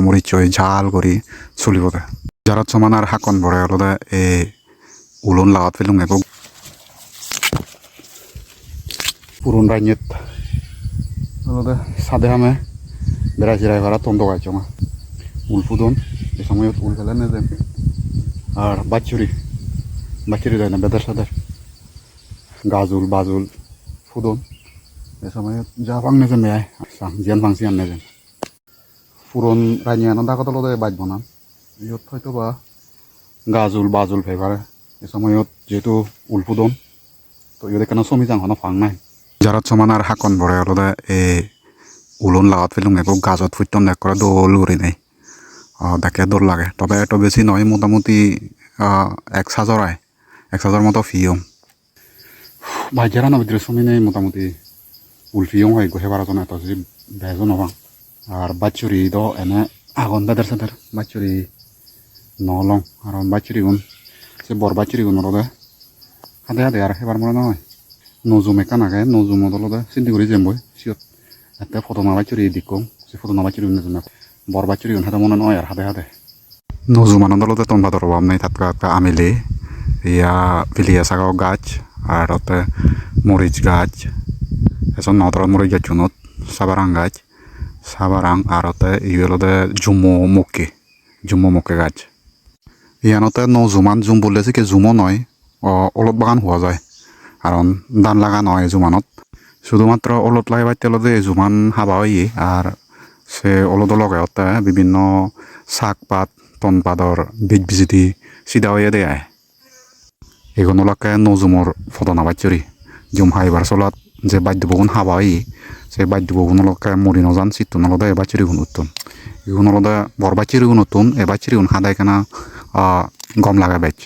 মরিচ ঝাল করি চলিবতে যারা সমান আর হাকন বড় আলাদা এ উলন লাগাত ফেলুম একো পুরন রাইনিত আলাদা সাদে হামে বেড়াই চিরাই ভাড়া তন্দ গাইছ উল ফুদন এ সময় উল ফেলে না দেন আর বাচ্চুরি দেয় না বেদার সাদের গাজুল বাজুল ফুদন এ সময় যা ফাং নেজেন মেয়াই জিয়ান ফাংসি আন নেজেন পুরন রাইনিয়ানো দাগত লদে বাজব না ইয়ত হয়তো বা গাজুল বাজুল ফেভারে এ সময়ত যেহেতু উল ফুদন তো ইয়ত কেন সমি যাং হনো ফাং নাই যারা সমান আর হাকন বড় আলাদা এ উলন লাগাত ফেলুম একো গাজত ফুটন দেখ করে দোল উড়ি নেই দেখে দৌড় লাগে তবে এত বেশি নয় মোটামুটি 1,000 মতো ফিয়ম বাজারা না ভিতরে সমি নেই মোটামুটি উল ফিয়ম হয় গোসে বারোজন এত যদি বেজো নবাং আর বাচ্চুরি দ এনে আগুন বেদার সাদার বাচ্চুরি নলং আর বাচ্চুরি গুণ সে বর বাচ্চুরি গুণ রদে হাতে হাতে আর এবার মনে নয় নজুম একা নাগে নজুম দলদে সিন্দিগুড়ি জেমবই সিয়ত এতে ফটো বাচ্চুরি দিকো সে ফটো বাচ্চুরি নজুম বর বাচ্চুরি গুণ হাতে মনে নয় আর হাতে হাতে নজুমান দলদে তন্বা দরবাম নাই তাতকা আমিলে ইয়া ভিলিয়া সাগাও গাছ আর ওতে মরিচ গাছ এসব নদর মরিচ গাছ চুনত সাবারাং গাছ সাবারাং আর ওতে ইয়েলোতে জুমো মুকে গাছ ইয়ানতে নজুমান জুম বললেছে কি জুমো নয় অলট বাগান হওয়া যায় কারণ ধান লাগা নয় জুমানত শুধুমাত্র অলট লাগাই তেলতে জুমান হাবা হয়ে আর সে অলদ লগাওতে বিভিন্ন শাক পাত তনপাদর বীজ বিজিতি সিধা হয়ে দেয় এগুলোকে নজুমর ফদনা বাচ্চরি জুম হাইবার চলাত যে বাদ্য বগুন হাবা হয়ে সে বাদ্য বগুনলকে মরি নজান চিত্ত নলদে বাচ্চরি গুণ উত্তন এগুলো নলদে বর বাচ্চরি গুণ উত্তন এ বাচ্চরি গুণ হাদাই কেনা গম লাগা বেচ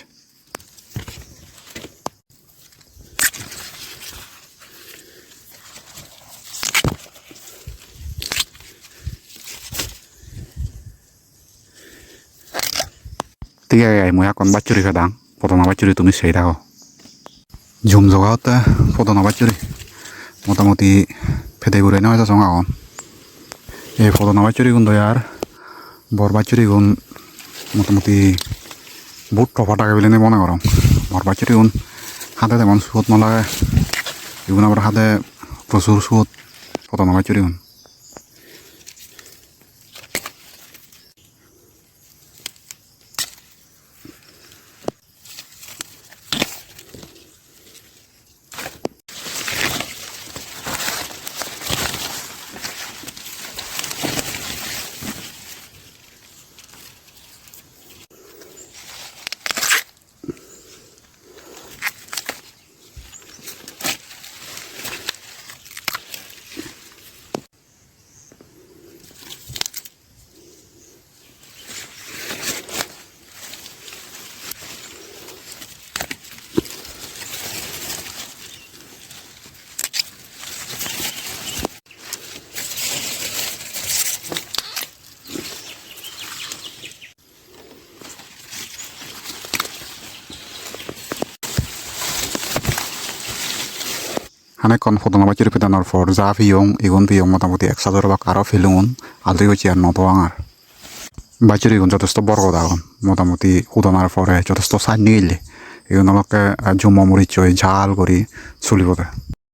ঠিক আছে মই এখন বাচ্চুরি খেদাং ফদনা বাচ্চুরি তুমি সেই থাকো ঝুম জগাতে ফদনা বাচ্চুরি মোটামুটি ফেদে ঘুরে নেওয়া যাচ্ছ এখন এই ফদনা বাচ্চুরি গুণ দয়ার বর বাচ্চুরি গুণ মোটামুটি বহুত টফা টাকা বলে মনে করো বর বাচ্চুরি গুণ হাতে তেমন সুদ নলাগে এগুলো আবার হাতে প্রচুর সুদ ফদনা বাচ্চুরি গুণ হানেকন ফদনা বাচ্চুরি পেদানোর পর যা ফিয়ং এগুন ফিয়ং মোটামুটি 1,000 বা কারো ফেলুন আলরি হচ্ছে আর নত আঙার বাচ্চুরি গুণ যথেষ্ট বড় দাগন মোটামুটি উদানার পরে যথেষ্ট সাইড নিয়ে এগুলোকে জুমো মরিচ ঝাল করি চলিবতে